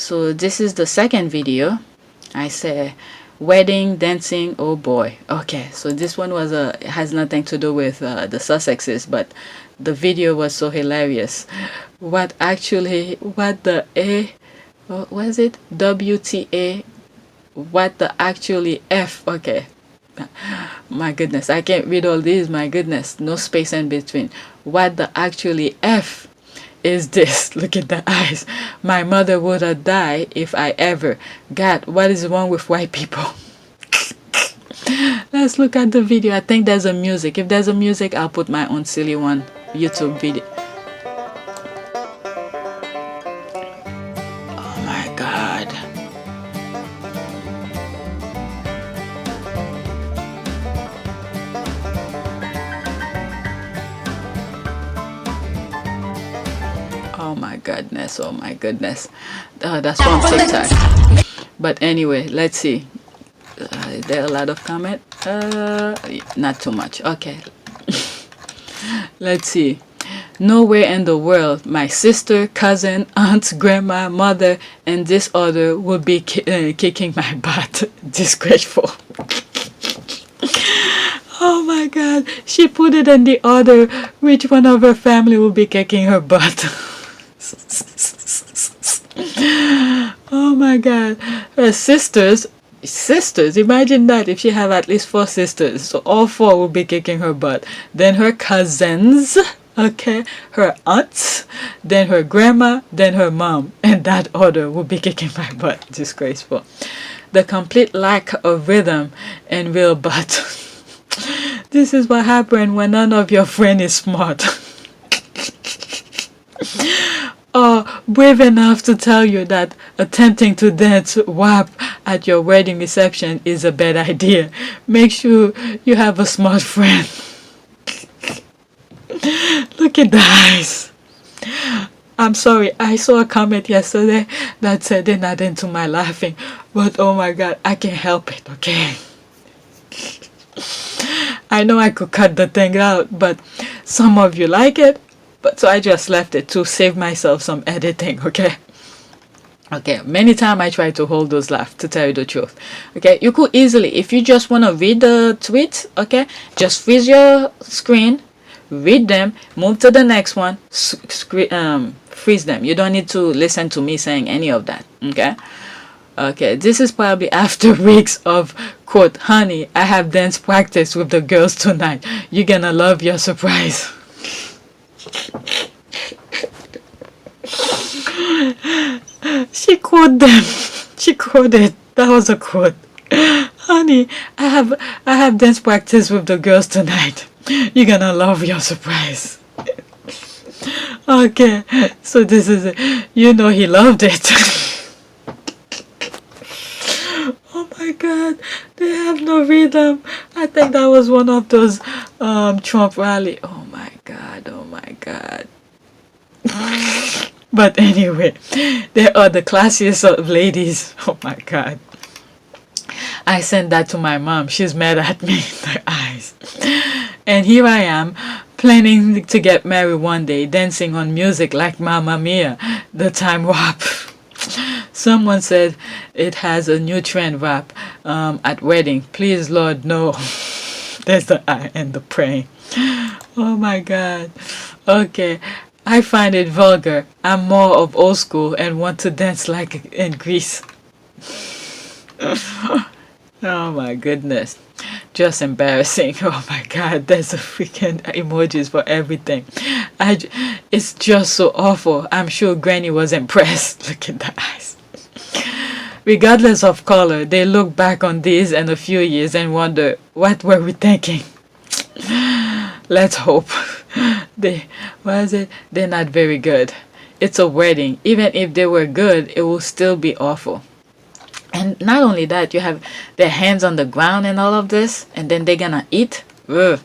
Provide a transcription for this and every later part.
So this is the second video. I say wedding dancing, oh boy. Okay, so this one was has nothing to do with the Sussexes, but the video was so hilarious. What the what was it, WTA, what the actually F. Okay, my goodness, I can't read all these. My goodness, no space in between. What the actually F is this? Look at the eyes. My mother would have died if I ever. God, what is wrong with white people? Let's look at the video. I think there's a music. If there's a music, I'll put my own silly one YouTube video. Oh my God. Oh my goodness, oh my goodness. That's from TikTok. But anyway, let's see. Is there a lot of comment? Not too much. Okay. Let's see. Nowhere in the world my sister, cousin, aunt, grandma, mother, and this other would be kicking my butt. Disgraceful. Oh my God. She put it in the order. Which one of her family will be kicking her butt? Oh my God. Her sisters, imagine that, if she have at least 4 sisters, so all 4 will be kicking her butt. Then her cousins, okay, her aunts, then her grandma, then her mom, and that order will be kicking my butt. Disgraceful. The complete lack of rhythm and real butt. This is what happened when none of your friend is smart. Or brave enough to tell you that attempting to dance WAP at your wedding reception is a bad idea. Make sure you have a smart friend. Look at the eyes. I'm sorry, I saw a comment yesterday that said they're not into my laughing, but oh my God, I can't help it, okay? I know I could cut the thing out, but some of you like it. But so I just left it to save myself some editing, okay? Okay, many times I try to hold those laughs, to tell you the truth. Okay, you could easily, if you just want to read the tweets, okay, just freeze your screen, read them, move to the next one, freeze them. You don't need to listen to me saying any of that, okay? Okay, this is probably after weeks of, quote, honey, I have dance practice with the girls tonight. You're gonna love your surprise. She quoted them. She quoted. That was a quote. Honey, I have dance practice with the girls tonight. You're gonna love your surprise. Okay, so this is it. You know he loved it. Oh my God, they have no rhythm. I think that was one of those Trump rally. Oh my God, oh my God. But anyway, they are the classiest of ladies. Oh my God. I sent that to my mom. She's mad at me in the eyes. And here I am, planning to get married one day, dancing on music like Mamma Mia, the time WAP. Someone said it has a new trend WAP at wedding. Please, Lord, no. There's the eye and the praying. Oh my God. Okay. I find it vulgar. I'm more of old school and want to dance like in Greece. Oh my goodness. Just embarrassing. Oh my God. There's a freaking emojis for everything. It's just so awful. I'm sure Granny was impressed. Look at the eyes. Regardless of color, they look back on these in a few years and wonder, what were we thinking? Let's hope. They're not very good. It's a wedding. Even if they were good, it will still be awful. And not only that, you have their hands on the ground and all of this, and then they're gonna eat. Ugh.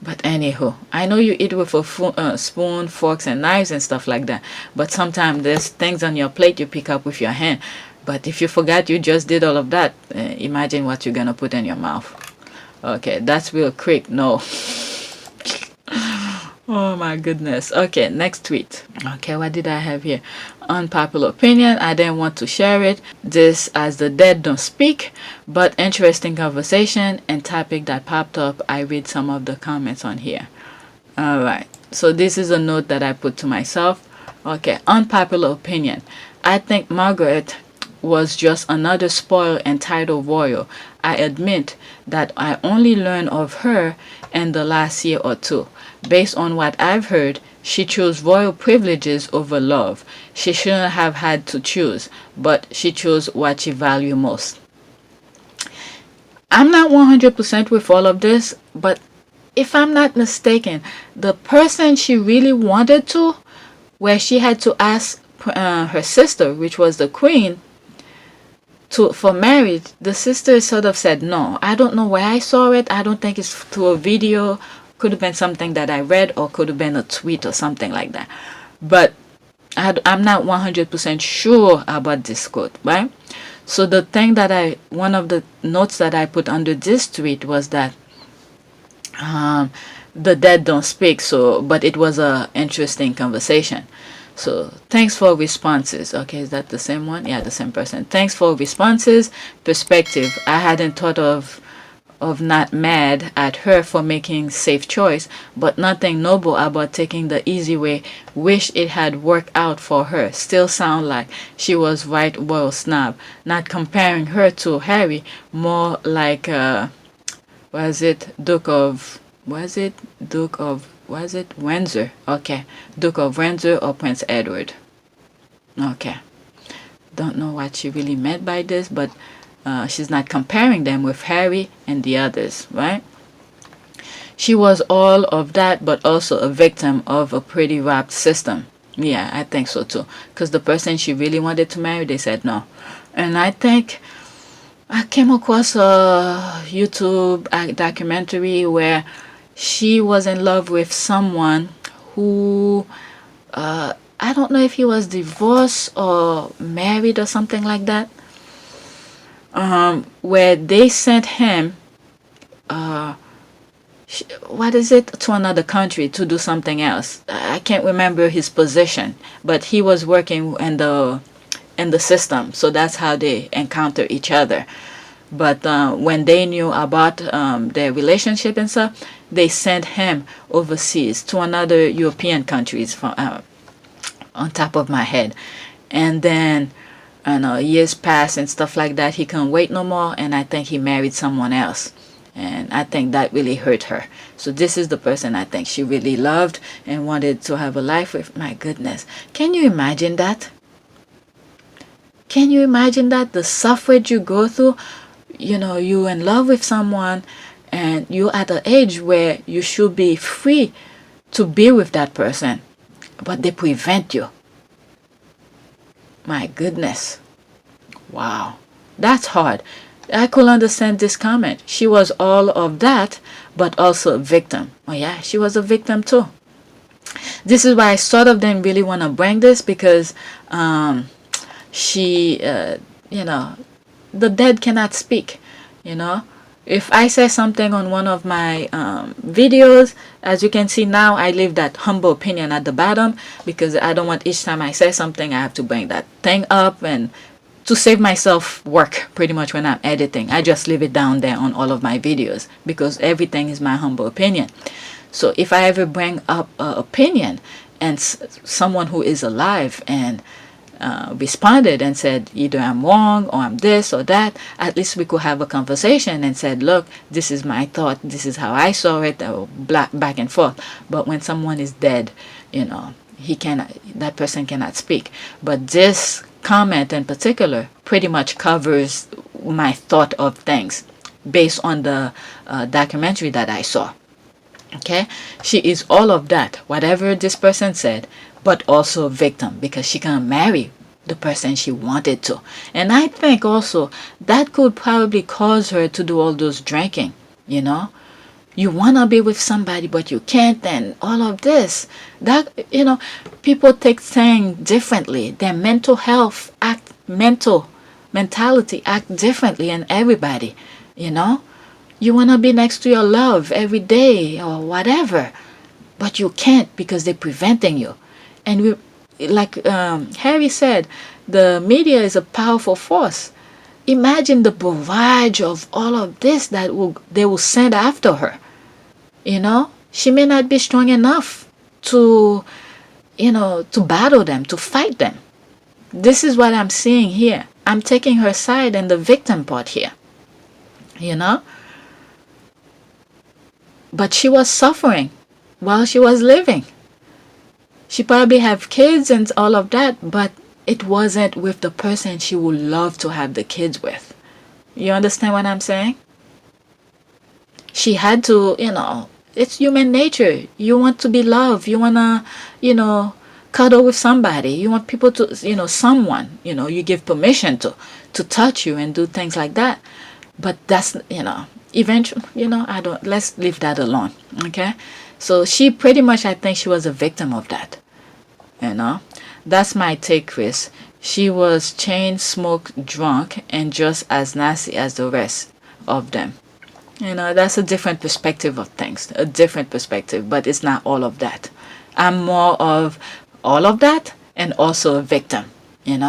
But anywho, I know you eat with a spoon, forks, and knives and stuff like that. But sometimes there's things on your plate you pick up with your hand. But if you forgot you just did all of that, imagine what you're gonna put in your mouth. Okay, that's real quick. No. Oh my goodness. Okay, next tweet. Okay, what did I have here? Unpopular opinion. I didn't want to share it. This as the dead don't speak, but interesting conversation and topic that popped up. I read some of the comments on here. Alright. So this is a note that I put to myself. Okay, unpopular opinion. I think Margaret was just another spoiled entitled royal. I admit that I only learned of her in the last year or two. Based on what I've heard, she chose royal privileges over love. She shouldn't have had to choose, but she chose what she valued most. I'm not 100% with all of this, but if I'm not mistaken, the person she really wanted to, where she had to ask her sister, which was the queen, for marriage, the sister sort of said no. I don't know where I saw it. I don't think it's through a video. Could have been something that I read, or could have been a tweet or something like that. But I'm not 100% sure about this quote, right? So the thing that one of the notes that I put under this tweet was that the dead don't speak. So, but it was a interesting conversation. So thanks for responses. Okay, is that the same one? Yeah, the same person. Thanks for responses. Perspective. I hadn't thought of not mad at her for making safe choice, but nothing noble about taking the easy way. Wish it had worked out for her. Still sound like she was right royal snob. Not comparing her to Harry, more like Windsor? Okay. Duke of Windsor or Prince Edward. Okay. Don't know what she really meant by this, but she's not comparing them with Harry and the others, right? She was all of that, but also a victim of a pretty wrapped system. Yeah, I think so too. Because the person she really wanted to marry, they said no. And I think I came across a YouTube documentary where she was in love with someone who I don't know if he was divorced or married or something like that, where they sent him to another country to do something else. I can't remember his position, but he was working in the system, so that's how they encounter each other. But when they knew about their relationship and stuff, they sent him overseas to another European countries, from on top of my head. And then years passed and stuff like that. He couldn't wait no more, and I think he married someone else. And I think that really hurt her. So this is the person I think she really loved and wanted to have a life with. My goodness. Can you imagine that? Can you imagine that? The suffering you go through. You're in love with someone and you're at an age where you should be free to be with that person, but they prevent you. My goodness. Wow. That's hard. I could understand this comment. She was all of that, but also a victim. Oh yeah, she was a victim too. This is why I sort of didn't really want to bring this, because she, the dead cannot speak, If I say something on one of my videos, as you can see now, I leave that humble opinion at the bottom, because I don't want each time I say something, I have to bring that thing up, and to save myself work pretty much when I'm editing. I just leave it down there on all of my videos, because everything is my humble opinion. So if I ever bring up an opinion and someone who is alive and responded and said either I'm wrong or I'm this or that, at least we could have a conversation and said, look, this is my thought, this is how I saw it, back and forth. But when someone is dead, that person cannot speak. But this comment in particular pretty much covers my thought of things based on the documentary that I saw. Okay, she is all of that, whatever this person said, but also a victim, because she can't marry the person she wanted to. And I think also that could probably cause her to do all those drinking. You want to be with somebody but you can't, and all of this. That, people take things differently. Their mentality act differently in everybody. You want to be next to your love every day or whatever, but you can't because they're preventing you. And we, like Harry said, the media is a powerful force. Imagine the barrage of all of this that they will send after her. You know, she may not be strong enough to, to battle them, to fight them. This is what I'm seeing here. I'm taking her side in the victim part here. But she was suffering while she was living. She probably have kids and all of that, but it wasn't with the person she would love to have the kids with. You understand what I'm saying? She had to, it's human nature. You want to be loved. You want to, cuddle with somebody. You want people to, someone, you give permission to touch you and do things like that. But that's, eventually, let's leave that alone. Okay? So she pretty much, I think she was a victim of that. That's my take, Chris. She was chain smoked, drunk, and just as nasty as the rest of them. That's a different perspective of things, a different perspective, but it's not all of that. I'm more of all of that and also a victim, in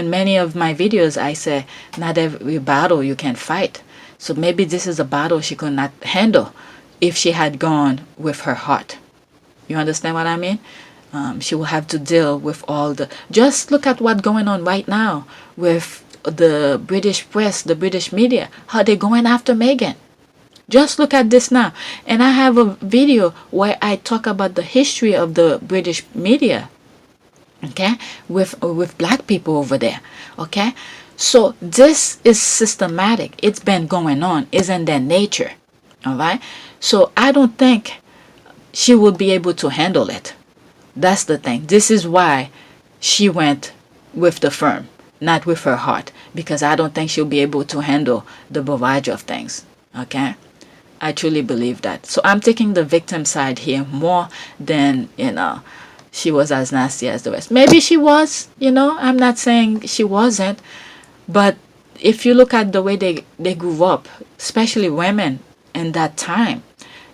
many of my videos, I say, not every battle you can fight. So maybe this is a battle she could not handle if she had gone with her heart. You understand what I mean? She will have to deal with all the... Just look at what's going on right now with the British press, the British media, how they're going after Meghan. Just look at this now. And I have a video where I talk about the history of the British media, okay, with black people over there, okay? So this is systematic. It's been going on. It's in their nature, all right? So I don't think she would be able to handle it. That's the thing. This is why she went with the firm, not with her heart, because I don't think she'll be able to handle the barrage of things, okay? I truly believe that. So I'm taking the victim side here more than, she was as nasty as the rest. Maybe she was, I'm not saying she wasn't, but if you look at the way they grew up, especially women in that time,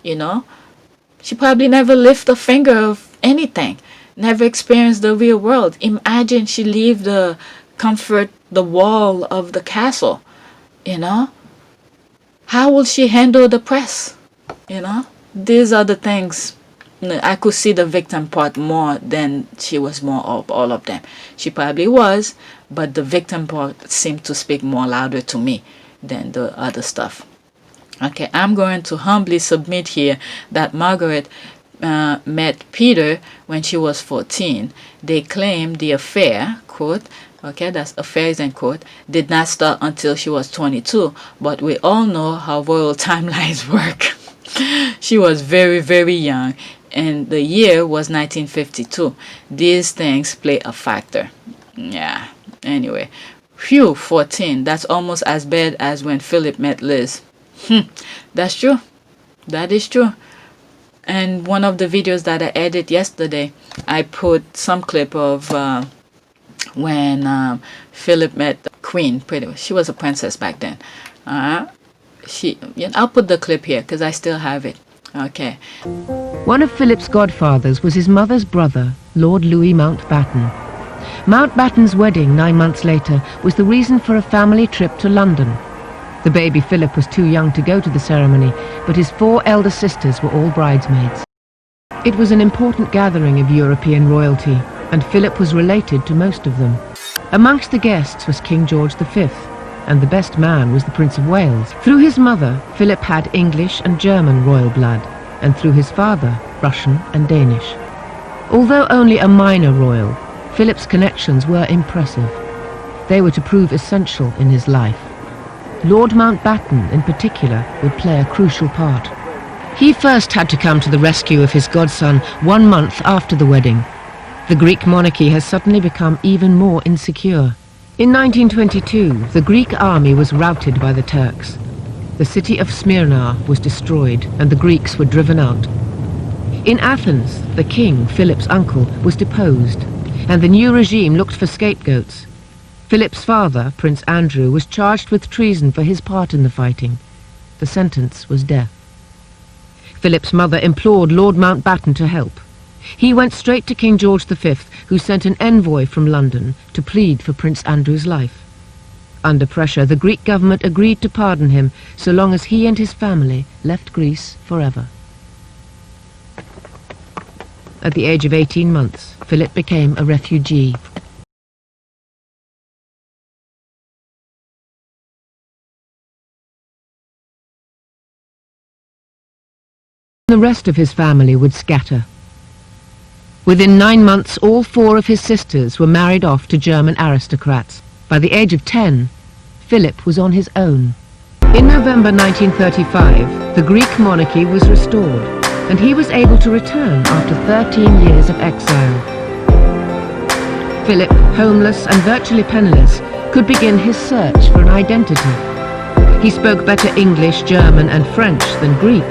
she probably never lifted a finger of anything, never experienced the real world. Imagine she leave the comfort, the wall of the castle, How will she handle the press? These are the things. I could see the victim part more than she was more of all of them. She probably was, but the victim part seemed to speak more louder to me than the other stuff. Okay, I'm going to humbly submit here that Margaret met Peter when she was 14. They claim the affair, quote, okay, that's affairs in quote, did not start until she was 22, but we all know how royal timelines work. She was very, very young, and the year was 1952. These things play a factor. Yeah, anyway. Phew, 14. That's almost as bad as when Philip met Liz. That's true. That is true. And one of the videos that I edited yesterday, I put some clip of when Philip met the Queen. She was a princess back then. I'll put the clip here because I still have it. Okay. One of Philip's godfathers was his mother's brother, Lord Louis Mountbatten. Mountbatten's wedding 9 months later was the reason for a family trip to London. The baby Philip was too young to go to the ceremony, but his 4 elder sisters were all bridesmaids. It was an important gathering of European royalty, and Philip was related to most of them. Amongst the guests was King George V, and the best man was the Prince of Wales. Through his mother, Philip had English and German royal blood, and through his father, Russian and Danish. Although only a minor royal, Philip's connections were impressive. They were to prove essential in his life. Lord Mountbatten, in particular, would play a crucial part. He first had to come to the rescue of his godson 1 month after the wedding. The Greek monarchy has suddenly become even more insecure. In 1922, the Greek army was routed by the Turks. The city of Smyrna was destroyed, and the Greeks were driven out. In Athens, the king, Philip's uncle, was deposed, and the new regime looked for scapegoats. Philip's father, Prince Andrew, was charged with treason for his part in the fighting. The sentence was death. Philip's mother implored Lord Mountbatten to help. He went straight to King George V, who sent an envoy from London to plead for Prince Andrew's life. Under pressure, the Greek government agreed to pardon him so long as he and his family left Greece forever. At the age of 18 months, Philip became a refugee. The rest of his family would scatter. Within 9 months, all 4 of his sisters were married off to German aristocrats. By the age of 10, Philip was on his own. In November 1935, the Greek monarchy was restored, and he was able to return after 13 years of exile. Philip, homeless and virtually penniless, could begin his search for an identity. He spoke better English, German and French than Greek,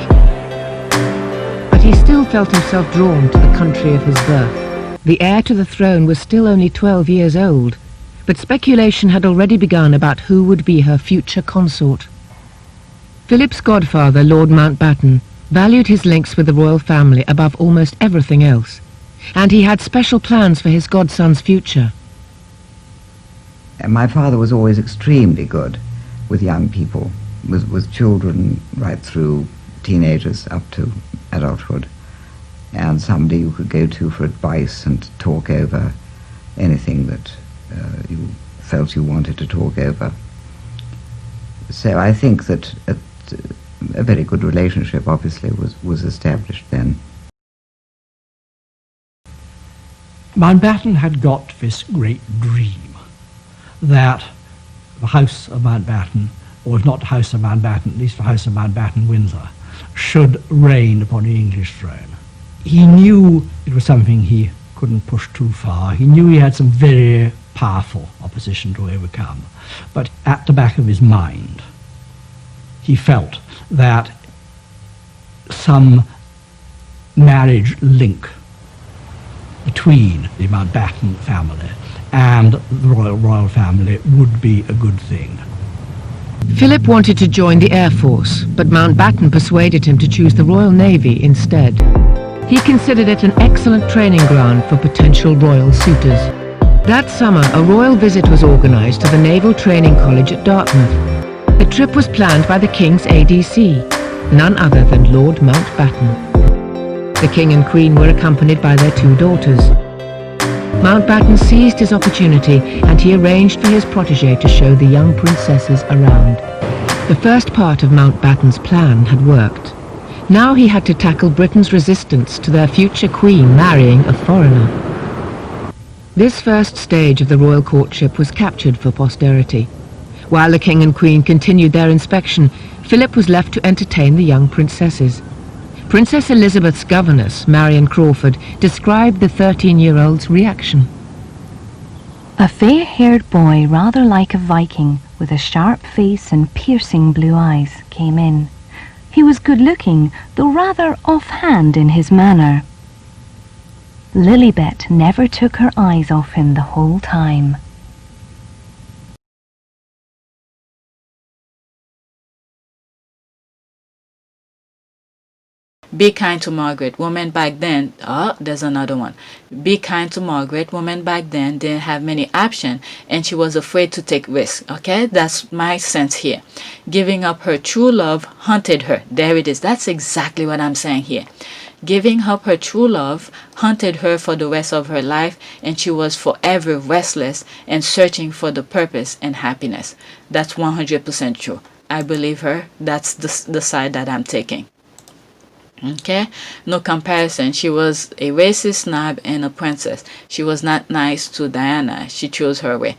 but he still felt himself drawn to the country of his birth. The heir to the throne was still only 12 years old, but speculation had already begun about who would be her future consort. Philip's godfather, Lord Mountbatten, valued his links with the royal family above almost everything else, and he had special plans for his godson's future. My father was always extremely good with young people, with children right through teenagers up to adulthood, and somebody you could go to for advice and talk over anything that you felt you wanted to talk over. So I think that a very good relationship obviously was established then. Mountbatten had got this great dream that the House of Mountbatten, or if not the House of Mountbatten, at least the House of Mountbatten Windsor, should reign upon the English throne. He knew it was something he couldn't push too far. He knew he had some very powerful opposition to overcome. But at the back of his mind, he felt that some marriage link between the Mountbatten family and the royal family would be a good thing. Philip wanted to join the Air Force, but Mountbatten persuaded him to choose the Royal Navy instead. He considered it an excellent training ground for potential royal suitors. That summer, a royal visit was organized to the Naval Training College at Dartmouth. The trip was planned by the King's ADC, none other than Lord Mountbatten. The King and Queen were accompanied by their 2 daughters. Mountbatten seized his opportunity and he arranged for his protégé to show the young princesses around. The first part of Mountbatten's plan had worked. Now he had to tackle Britain's resistance to their future queen marrying a foreigner. This first stage of the royal courtship was captured for posterity. While the King and Queen continued their inspection, Philip was left to entertain the young princesses. Princess Elizabeth's governess, Marion Crawford, described the 13-year-old's reaction. A fair-haired boy, rather like a Viking, with a sharp face and piercing blue eyes, came in. He was good-looking, though rather off-hand in his manner. Lilibet never took her eyes off him the whole time. Be kind to Margaret. Women back then, there's another one. Be kind to Margaret. Women back then didn't have many options and she was afraid to take risks. Okay, that's my sense here. Giving up her true love haunted her. There it is. That's exactly what I'm saying here. Giving up her true love haunted her for the rest of her life, and she was forever restless and searching for the purpose and happiness. That's 100% true. I believe her. That's the side that I'm taking. Okay, no comparison. She was a racist snob and a princess. She was not nice to Diana. She chose her way.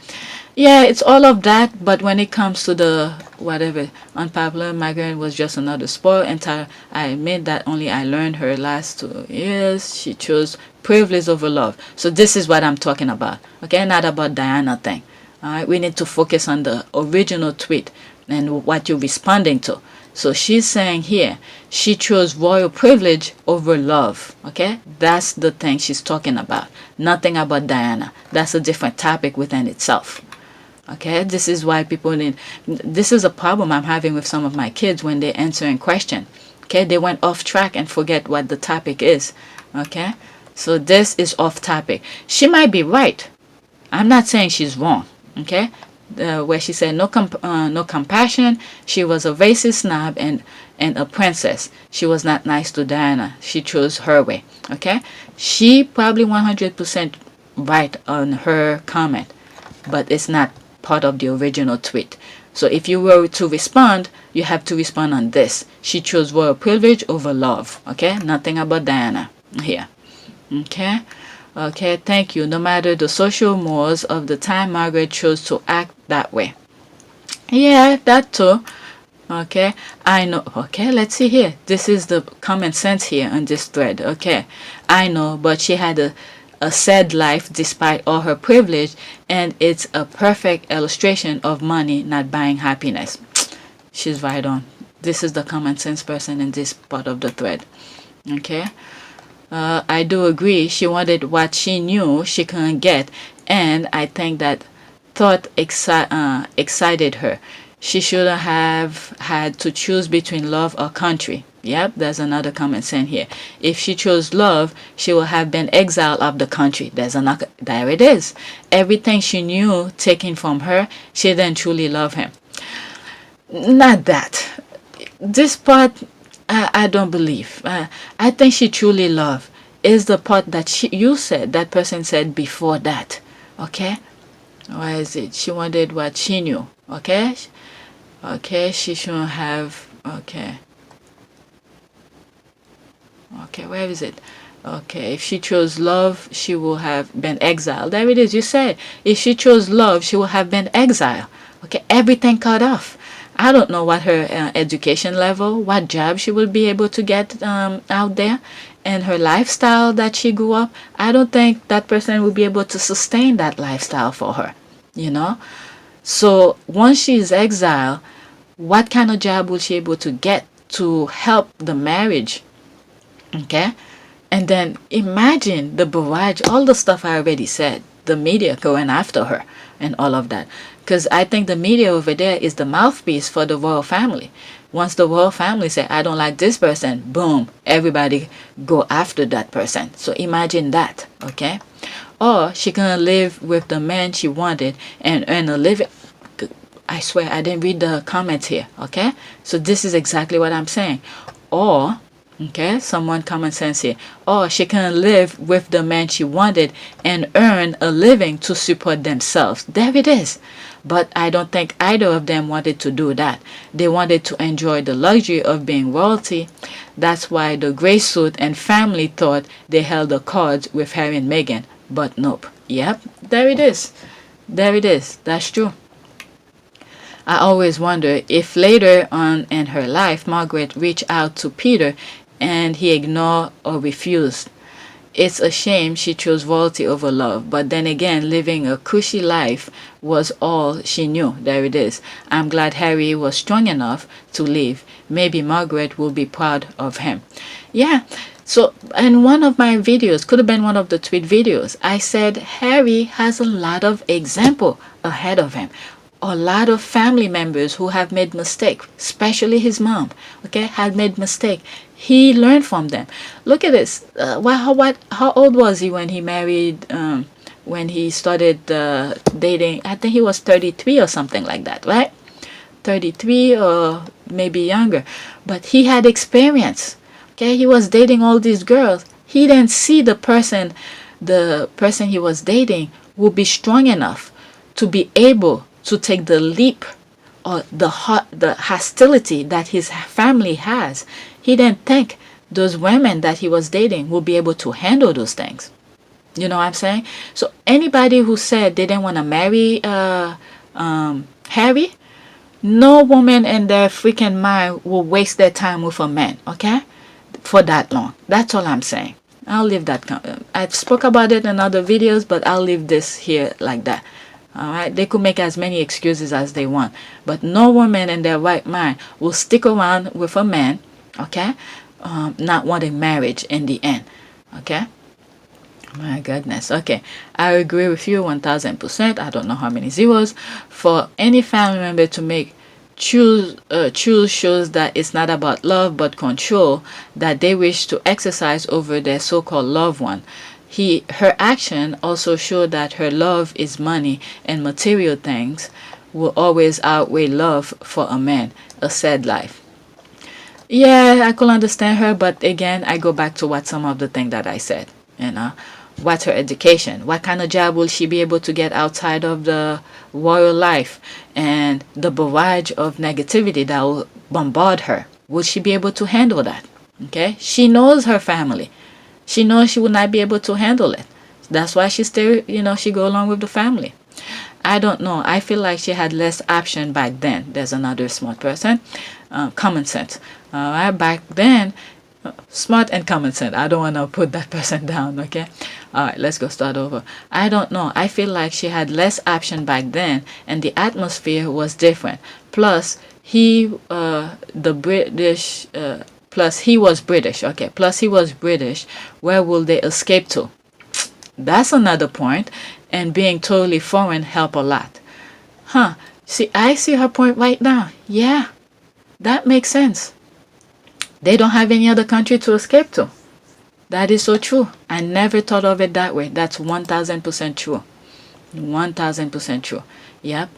Yeah, it's all of that, but when it comes to the whatever unpopular, Margaret was just another spoiled entire. I admit that only I learned her last 2 years. She chose privilege over love. So this is what I'm talking about. Okay, not about Diana thing. All right, we need to focus on the original tweet and what you're responding to. So she's saying here, she chose royal privilege over love. Okay, that's the thing she's talking about. Nothing about Diana. That's a different topic within itself. Okay, this is why people need. This is a problem I'm having with some of my kids when they answer in question. Okay, they went off track and forget what the topic is. Okay, so this is off topic. She might be right. I'm not saying she's wrong. Okay, where she said no compassion. She was a racist snob and a princess. She was not nice to Diana. She chose her way. Okay, she probably 100% right on her comment, but it's not part of the original tweet. So if you were to respond, you have to respond on this. She chose royal privilege over love. Okay, nothing about Diana here. Okay. Okay, thank you. No matter the social mores of the time, Margaret chose to act that way. Yeah, that too. Okay, I know. Okay, let's see here. This is the common sense here on this thread. Okay, I know, but she had a sad life despite all her privilege, and it's a perfect illustration of money not buying happiness. She's right on. This is the common sense person in this part of the thread. Okay. I do agree. She wanted what she knew she couldn't get, and I think that thought excited her. She shouldn't have had to choose between love or country. Yep, there's another comment saying here. If she chose love, she would have been exiled of the country. There's another. There it is. Everything she knew taken from her, she didn't truly love him. Not that. This part, I don't believe. I think she truly loved is the part that you said, that person said before that. Okay? Why is it? She wanted what she knew. Okay? Okay, she shouldn't have. Okay. Okay, where is it? Okay, if she chose love, she will have been exiled. There it is. You said if she chose love, she would have been exiled. Okay, everything cut off. I don't know what her education level, what job she will be able to get out there, and her lifestyle that she grew up. I don't think that person will be able to sustain that lifestyle for her, you know. So once she's exiled, what kind of job will she be able to get to help the marriage? Okay, and then imagine the barrage, all the stuff I already said, the media going after her and all of that. Because I think the media over there is the mouthpiece for the royal family. Once the royal family say, I don't like this person, boom, everybody go after that person. So imagine that, okay? Or she can live with the man she wanted and earn a living. I swear I didn't read the comments here, okay? So this is exactly what I'm saying. Or, okay, someone common sense here. Or she can live with the man she wanted and earn a living to support themselves. There it is. But I don't think either of them wanted to do that. They wanted to enjoy the luxury of being royalty. That's why the grey suit and family thought they held the cards with Harry and Meghan. But nope. Yep, there it is. There it is. That's true. I always wonder if later on in her life, Margaret reached out to Peter and he ignored or refused. It's a shame she chose royalty over love, but then again, living a cushy life was all she knew. There it is. I'm glad Harry was strong enough to leave. Maybe Margaret will be proud of him. Yeah, so in one of my videos, could have been one of the tweet videos, I said Harry has a lot of example ahead of him. A lot of family members who have made mistakes, especially his mom, okay, had made mistake. He learned from them. Look at this. How old was he when he married, when he started dating? I think he was 33 or something like that, right? 33 or maybe younger. But he had experience, okay? He was dating all these girls. He didn't see the person he was dating would be strong enough to be able to take the leap or the hostility that his family has. He didn't think those women that he was dating would be able to handle those things. You know what I'm saying? So anybody who said they didn't want to marry Harry, no woman in their freaking mind will waste their time with a man, okay? For that long. That's all I'm saying. I'll leave that. I spoke about it in other videos, but I'll leave this here like that. Alright, they could make as many excuses as they want, but no woman in their right mind will stick around with a man, okay, not wanting marriage in the end, okay. My goodness. Okay, I agree with you 1000%. I don't know how many zeros. For any family member to make choose shows that it's not about love but control that they wish to exercise over their so-called loved one. Her action also showed that her love is money and material things will always outweigh love for a man, a sad life. Yeah, I could understand her, but again, I go back to what some of the things that I said. What's her education? What kind of job will she be able to get outside of the royal life and the barrage of negativity that will bombard her? Will she be able to handle that? Okay, she knows her family. She knows she will not be able to handle it. That's why she she go along with the family. I don't know. I feel like she had less option back then. There's another smart person. Common sense. Back then, smart and common sense. I don't want to put that person down, okay? All right, let's go start over. I don't know. I feel like she had less option back then, and the atmosphere was different. Plus, he was British. Okay, plus he was British. Where will they escape to? That's another point. And being totally foreign help a lot. See, I see her point right now. Yeah, that makes sense. They don't have any other country to escape to. That is so true. I never thought of it that way. That's 1000% true. 1000% true. Yep.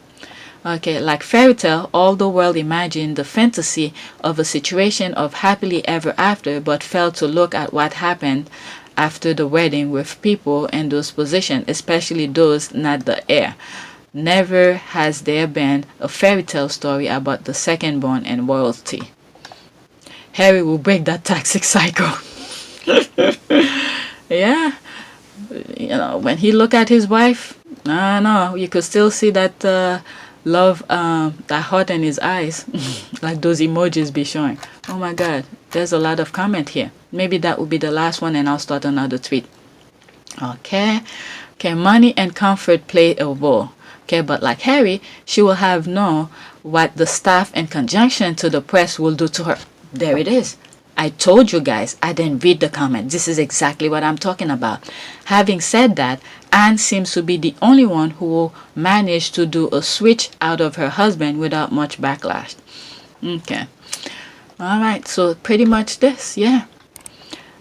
Okay, like fairy tale, all the world imagined the fantasy of a situation of happily ever after, but failed to look at what happened after the wedding with people in those positions, especially those not the heir. Never has there been a fairy tale story about the second born and royalty. Harry will break that toxic cycle. Yeah. When he look at his wife, no, you could still see that love, that heart in his eyes, like those emojis be showing. Oh my God, there's a lot of comment here. Maybe that will be the last one and I'll start another tweet. Okay, money and comfort play a role. Okay, but like Harry, she will have known what the staff in conjunction to the press will do to her. There it is. I told you guys, I didn't read the comment. This is exactly what I'm talking about. Having said that, Anne seems to be the only one who will manage to do a switch out of her husband without much backlash. Okay. All right. So pretty much this. Yeah.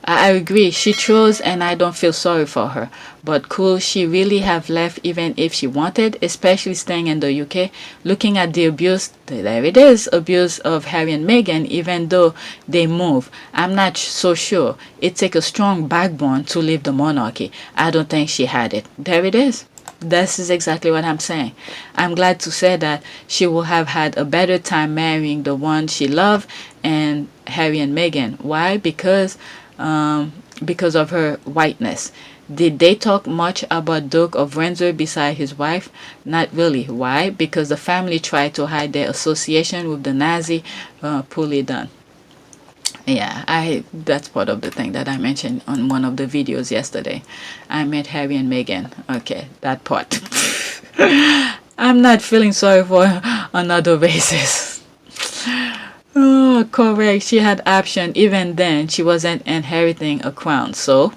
I agree. She chose and I don't feel sorry for her. But could she really have left even if she wanted, especially staying in the UK? Looking at the abuse, there it is, abuse of Harry and Meghan, even though they move. I'm not so sure. It takes a strong backbone to leave the monarchy. I don't think she had it. There it is. This is exactly what I'm saying. I'm glad to say that she will have had a better time marrying the one she loved and Harry and Meghan. Why? Because of her whiteness. Did they talk much about Duke of Windsor beside his wife? Not really. Why? Because the family tried to hide their association with the Nazi. Poorly done. Yeah, that's part of the thing that I mentioned on one of the videos yesterday. I met Harry and Meghan. Okay, that part. I'm not feeling sorry for another basis. Oh, correct. She had option. Even then, she wasn't inheriting a crown. So,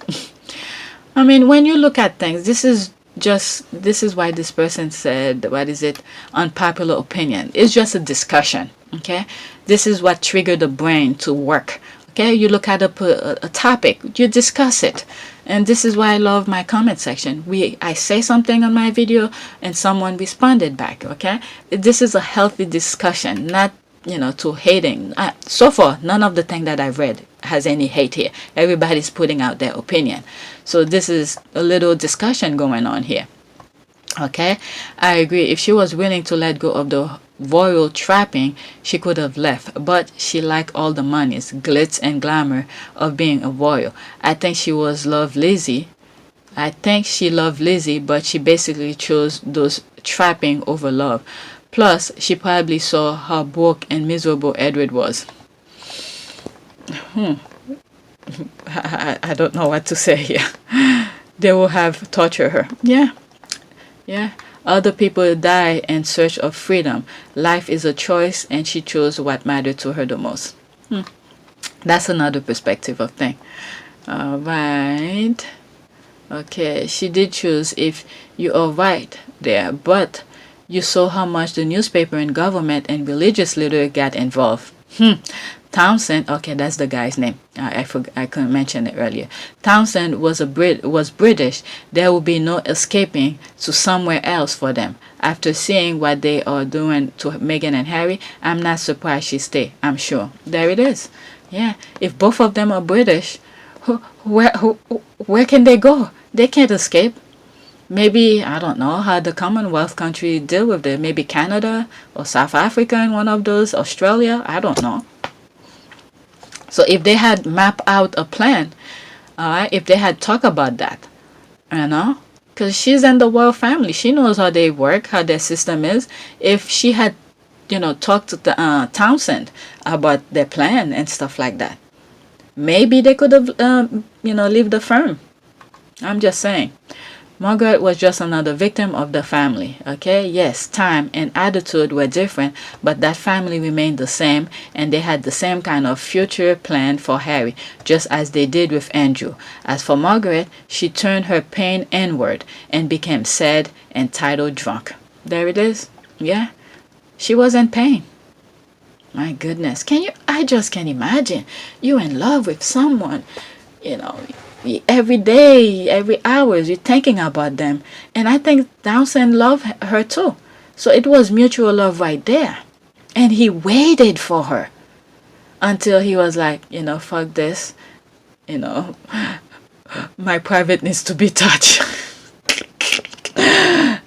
I mean, when you look at things, this is why this person said, what is it? Unpopular opinion. It's just a discussion. Okay. This is what triggered the brain to work. Okay. You look at a topic, you discuss it. And this is why I love my comment section. I say something on my video and someone responded back. Okay. This is a healthy discussion, not to hating. So far, none of the thing that I've read has any hate here. Everybody's putting out their opinion. So this is a little discussion going on here. Okay, I agree. If she was willing to let go of the royal trapping, she could have left. But she liked all the monies, glitz and glamour of being a royal. I think she loved Lizzie, but she basically chose those trapping over love. Plus, she probably saw how broke and miserable Edward was. I don't know what to say here. They will have tortured her. Yeah. Other people die in search of freedom. Life is a choice, and she chose what mattered to her the most. That's another perspective of thing. All right. Okay, she did choose if you are right there, but You saw how much the newspaper and government and religious leader got involved. Townsend, okay, that's the guy's name. I couldn't mention it earlier. Townsend was British. There will be no escaping to somewhere else for them. After seeing what they are doing to Meghan and Harry, I'm not surprised she stayed. I'm sure. There it is. Yeah, if both of them are British, where can they go? They can't escape. Maybe, I don't know how the Commonwealth country deal with it. Maybe Canada or South Africa in one of those, Australia, I don't know. So if they had mapped out a plan, if they had talked about that, because she's in the royal family, she knows how they work, how their system is. If she had, talked to the Townsend about their plan and stuff like that, maybe they could have, leave the firm. I'm just saying. Margaret was just another victim of the family, okay? Yes, time and attitude were different, but that family remained the same, and they had the same kind of future plan for Harry, just as they did with Andrew. As for Margaret, she turned her pain inward and became sad and title drunk. There it is. Yeah, she was in pain. My goodness, I just can't imagine. You in love with someone, every day, every hour, you're thinking about them. And I think Townsend loved her too. So it was mutual love right there. And he waited for her until he was like, fuck this. My private needs to be touched.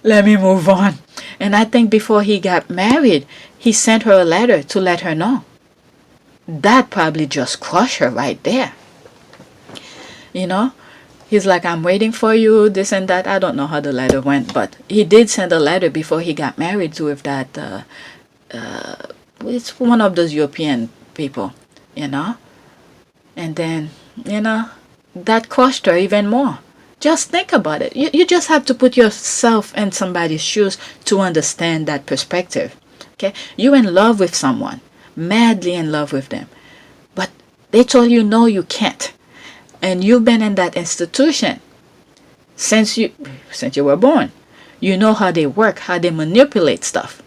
Let me move on. And I think before he got married, he sent her a letter to let her know. That probably just crushed her right there. He's like, I'm waiting for you, this and that. I don't know how the letter went, but he did send a letter before he got married to with that, it's one of those European people, And then, that crushed her even more. Just think about it. You just have to put yourself in somebody's shoes to understand that perspective, okay? You're in love with someone, madly in love with them, but they told you, no, you can't. And you've been in that institution since you were born. You know how they work, how they manipulate stuff.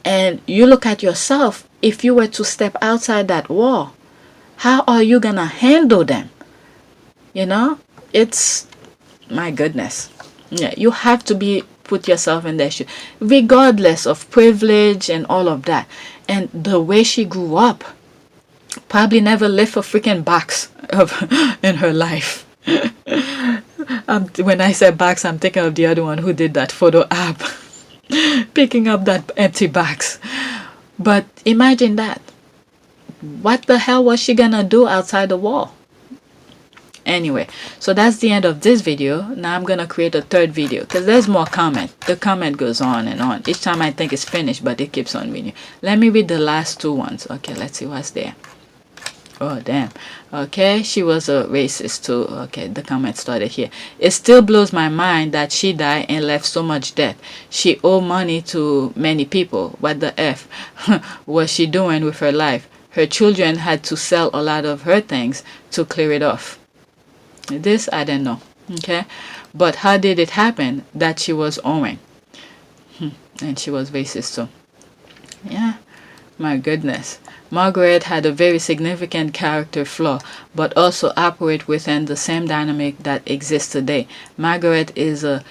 And you look at yourself, if you were to step outside that wall, how are you going to handle them? It's, my goodness. Yeah, you have to put yourself in their shoes, regardless of privilege and all of that. And the way she grew up, probably never lift a freaking box in her life. When I say box, I'm thinking of the other one who did that photo app, picking up that empty box. But imagine that. What the hell was she gonna do outside the wall? Anyway, so that's the end of this video. Now I'm gonna create a third video because there's more comment. The comment goes on and on. Each time I think it's finished, but it keeps on reading. Let me read the last two ones. Okay, let's see what's there. Oh, damn. Okay, she was a racist too. Okay, the comment started here. It still blows my mind that she died and left so much debt. She owed money to many people. What the F was she doing with her life? Her children had to sell a lot of her things to clear it off. This, I don't know. Okay, but how did it happen that she was owing? And she was racist too. Yeah, my goodness. Margaret had a very significant character flaw, but also operate within the same dynamic that exists today. Margaret is a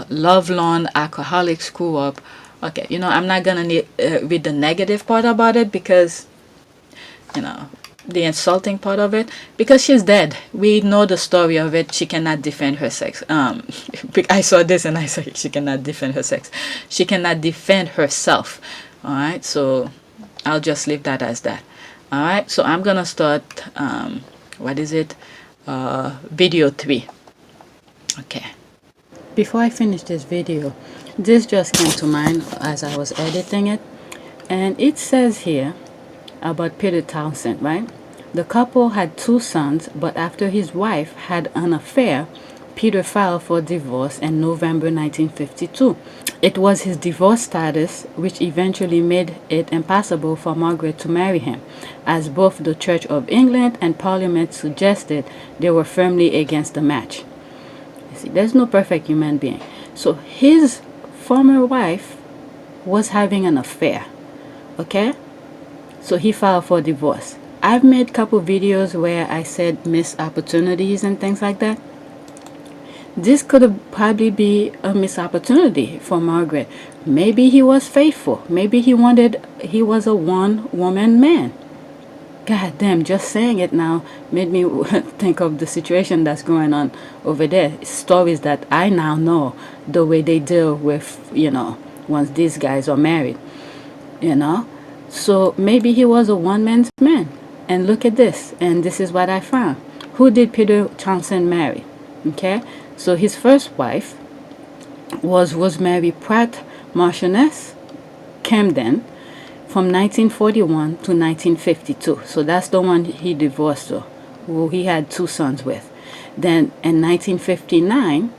lovelorn alcoholic screw-up. Okay, I'm not going to read the negative part about it because, the insulting part of it, because she's dead. We know the story of it. She cannot defend her sex. I saw this and I said she cannot defend her sex. She cannot defend herself. All right, so I'll just leave that as that. All right, so I'm gonna start video 3. Okay, before I finish this video, this just came to mind as I was editing it, and it says here about Peter Townsend, right? The couple had 2 sons, but after his wife had an affair, Peter filed for divorce in November 1952. It was his divorce status which eventually made it impossible for Margaret to marry him, as both the Church of England and Parliament suggested they were firmly against the match. You see, there's no perfect human being. So his former wife was having an affair. Okay, so he filed for divorce. I've made a couple videos where I said missed opportunities and things like that. This could have probably be a missed opportunity for Margaret. Maybe he was faithful. Maybe he was a one-woman man. God damn, just saying it now made me think of the situation that's going on over there. Stories that I now know, the way they deal with, once these guys are married, So maybe he was a one-man man. And look at this. And this is what I found. Who did Peter Townsend marry? Okay, so his first wife was Rosemary Pratt Marchioness Camden from 1941 to 1952. So that's the one he divorced her, who he had 2 sons with. Then in 1959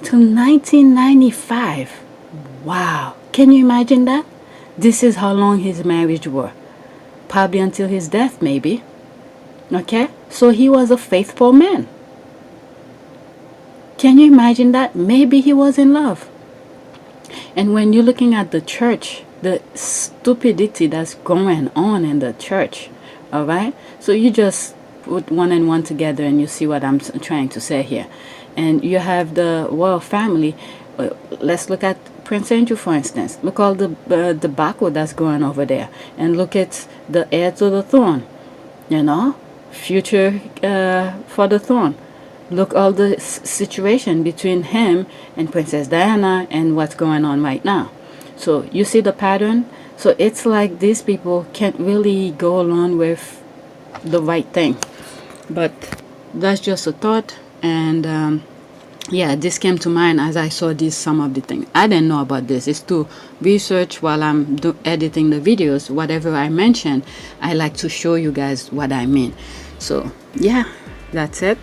to 1995. Wow. Can you imagine that? This is how long his marriage were. Probably until his death, maybe. Okay? So he was a faithful man. Can you imagine that? Maybe he was in love. And when you're looking at the church, the stupidity that's going on in the church, all right? So you just put one and one together and you see what I'm trying to say here. And you have the royal family. Let's look at Prince Andrew, for instance. Look all the debacle that's going over there. And look at the heir to the throne, future for the throne. Look all the situation between him and Princess Diana and what's going on right now. So you see the pattern? So it's like these people can't really go along with the right thing. But that's just a thought. And yeah, this came to mind as I saw some of the things. I didn't know about this. It's to research while I'm editing the videos. Whatever I mention, I like to show you guys what I mean. So yeah, that's it.